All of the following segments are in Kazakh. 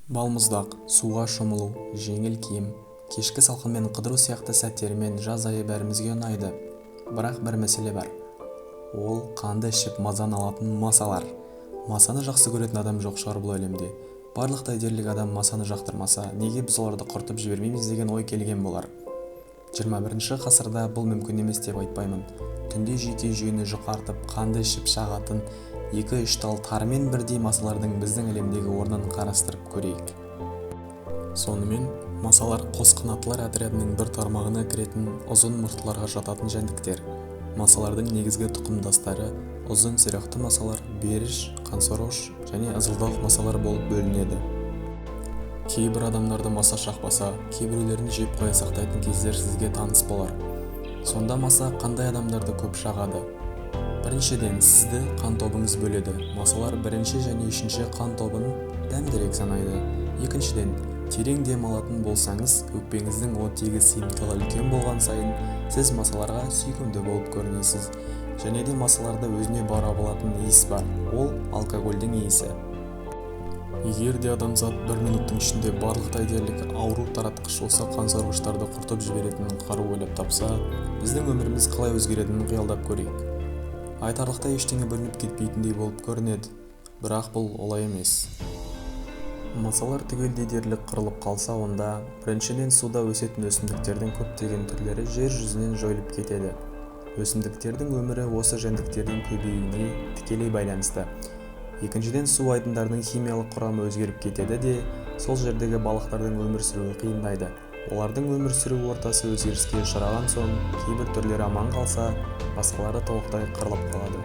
Балмұздақ, суға шомылу, жеңіл киім, кешкі салқынмен қыдыру сияқты сәттерімен жаз айы бәрімізге ұнайды. Бірақ бір мәселе бар. Ол қанды ішіп мазаны алатын масалар. Масаны жақсы көретін адам жоқ шығар бұл әлемде. Барлықтай дерлік адам масаны жақтырмаса, неге біз оларды құртып жібермейміз деген ой келген болар. 21 ғасырда бұл мүмкін емес деп айтпаймын. Түнде жүйке жүйені жұқартып, қанды ішіп шағатын 2-3 тал тарымен бірдей масалардың біздің әлемдегі орнын қарастырып көрейік. Сонымен, масалар қос қанаттылар отрядының бір тармағына кіретін ұзын мұрттыларға жататын жәндіктер. Масалардың негізгі тұқымдастары ұзын сүйрақты масалар, беріш, қансорғыш және ызылдауық масалар болып бөлінеді. Кейбір адамдарды маса шақпаса, кейбіреулерін жеп қоя сақтайтын кездер сізге таныс болар. Сонда маса қандай адамдарды көп шағады? Біріншіден, сізді қан тобыңыз бөледі. Масалар бірінші және үшінші қан тобын дәмдірек санайды. Екіншіден, терең дем алатын болсаңыз, өкпеңіздің оттегі сыйымдылығы үлкен болған сайын, сіз масаларға сүйкімді болып көрінесіз. Және де масаларда өзіне баурап алатын иіс бар. Ол алкогольдің иісі. Егер де адамзат 1 минуттың ішінде барлықтай дерлік ауру таратқыш осы қансорғыштарды құртып жіберетін қару ойлап тапса, біздің өміріміз қалай өзгеретінін қиялдап көрейік. Айтарлықтай ештеңе бөлініп кетпейтіндей болып көрінеді, бірақ бұл олай емес. Масалар түгелдей дерлік қырылып қалса, онда біріншіден суда өсетін өсімдіктердің көптеген түрлері жер жүзінен жойылып кетеді. Өсімдіктердің өмірі осы жәндіктердің көбеюіне тікелей байланысты. Екіншіден, су айдындарының химиялық құрамы өзгеріп кетеді де, сол жердегі балықтардың өмір сүруі қиындайды. Олардың өмір сүру ортасы өзгеріске ұшыраған соң, кейбір түрлері аман қалса, басқалары толықтай қырылып қалады.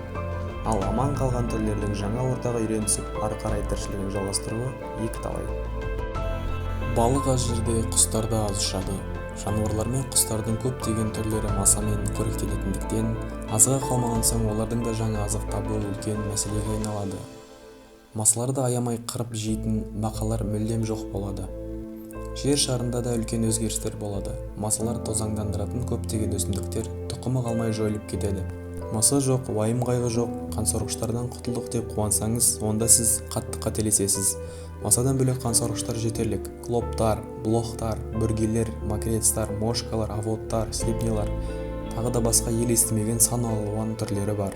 Ал аман қалған түрлердің жаңа ортаға үйренісіп, ары қарай тіршілігін жалғастыруы екіталай. Балық аз жерде, құстар да аз ұшады. Жануарлар мен құстардың көптеген түрлері масамен қоректенетіндіктен, азға қалмаған соң олардың да жаңа азық табуы үлкен мәселеге айналады. Масаларды аямай қырып жейтін бақалар мүлдем жоқ болады. Жер шарында да үлкен өзгерістер болады. Масалар тозаңдандыратын көптеген өсімдіктер тұқымы қалмай жойылып кетеді. Маса жоқ, уайым қайғы жоқ, қансорғыштардан құтылдық деп қуансаңыз, онда сіз қатты қателесесіз. Масадан бөлек қансорғыштар жетерлік. Клоптар, блохтар, бүргелер, макрецтар, мошкалар, авоттар, слепнилар, тағы да басқа ел естімеген сан алуан түрлері бар.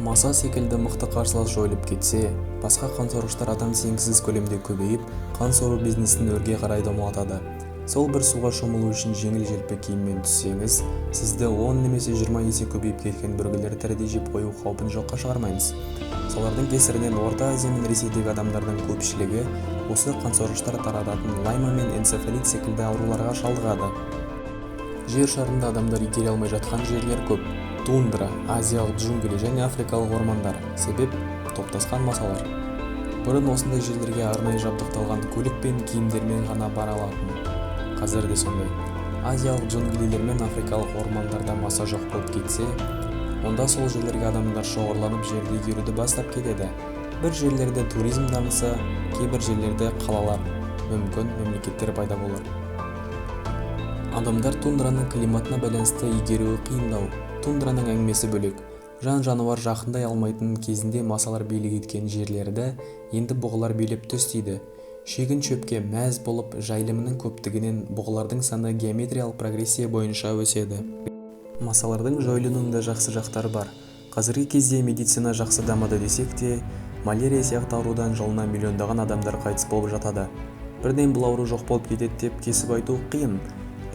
Маса секілді мықты қарсылас жойылып кетсе, басқа қансорғыштар адам сенгісіз көлемде көбейіп, қан сору бизнесін өрге қарай домалатады. Сол бір суға шомылу үшін жеңіл-желпі киіммен түссеңіз, сізді 10 немесе 20 есе көбейіп кеткен бүргелер тірідей жеп қою қаупін жоққа шығармаймыз. Солардың кесірінен Орта Азия мен Ресейдегі адамдардың көпшілігі осы қансорғыштар тарататын лайма мен энцефалит секілді ауруларға шалдығады. Жер шарында адамдар игере алмай жатқан жерлер көп. Тундра, азиялық джунгли және африкалық ормандар. Себеп топтасқан масалар. Бұрын осындай жерлерге арнайы жабдықталған көлік пен киімдермен ғана бара алатын. Қазір де сондай. Азиялық джунглилер мен африкалық ормандарда маса жоқ болып кетсе, онда сол жерлерге адамдар шоғырланып жерді игеруді бастап кетеді. Бір жерлерде туризм дамыса, кейбір жерлерде қалалар, мүмкін мемлекеттер пайда болар. Адамдар тундраның климатына байланысты игеруі қиындау. Тундраның әңгімесі бөлек. Жан-жануар жақындай алмайтын кезінде масалар билік еткен жерлерді енді бұғылар билеп төстейді. Шегін шөпке мәз болып, жайылымының көптігінен бұғылардың саны геометриялық прогрессия бойынша өседі. Масалардың жойылуының жақсы жақтары бар. Қазіргі кезде медицина жақсы дамыды десек те, малярия сияқты аурудан жылына миллиондаған адамдар қайтыс болып жатады. Бірден бұл ауру жоқ болып кетеді деп кесіп айту қиын.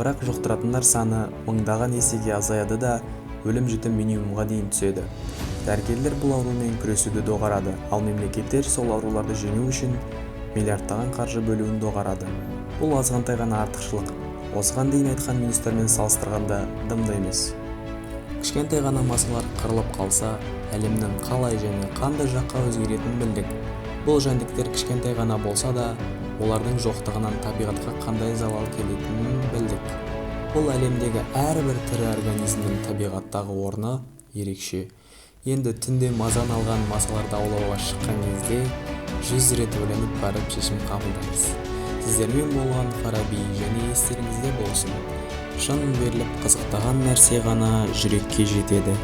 Бірақ жұқтыратындар саны мыңдаған есеге азаяды да, өлім-жітім минимумға дейін түседі. Дәрігерлер бұл аурумен күресуді доғарады, ал мемлекеттер сол ауруларды жеңу үшін миллиардтаған қаржы бөлуін доғарады. Бұл азғантай ғана артықшылық. Осыған дейін айтқан минустармен салыстырғанда дымды емес. Кішкентай ғана масалар қырылып қалса, әлемнің қалай және қандай жаққа өзгеретінін білдік. Бұл жәндіктер кішкентай ғана болса да, олардың жоқтығынан табиғатқа қандай залал келетінін білдік. Бұл әлемдегі әрбір тірі организмнің табиғаттағы орны ерекше. Енді түнде мазаны алған масаларды аулауға шыққан кезде 100 рет ойланып барып шешім қабылдаңыз. Сіздермен болған Фараби және естеріңізде болсын. Шын беріліп қызықтаған нәрсе ғана жүрекке жетеді.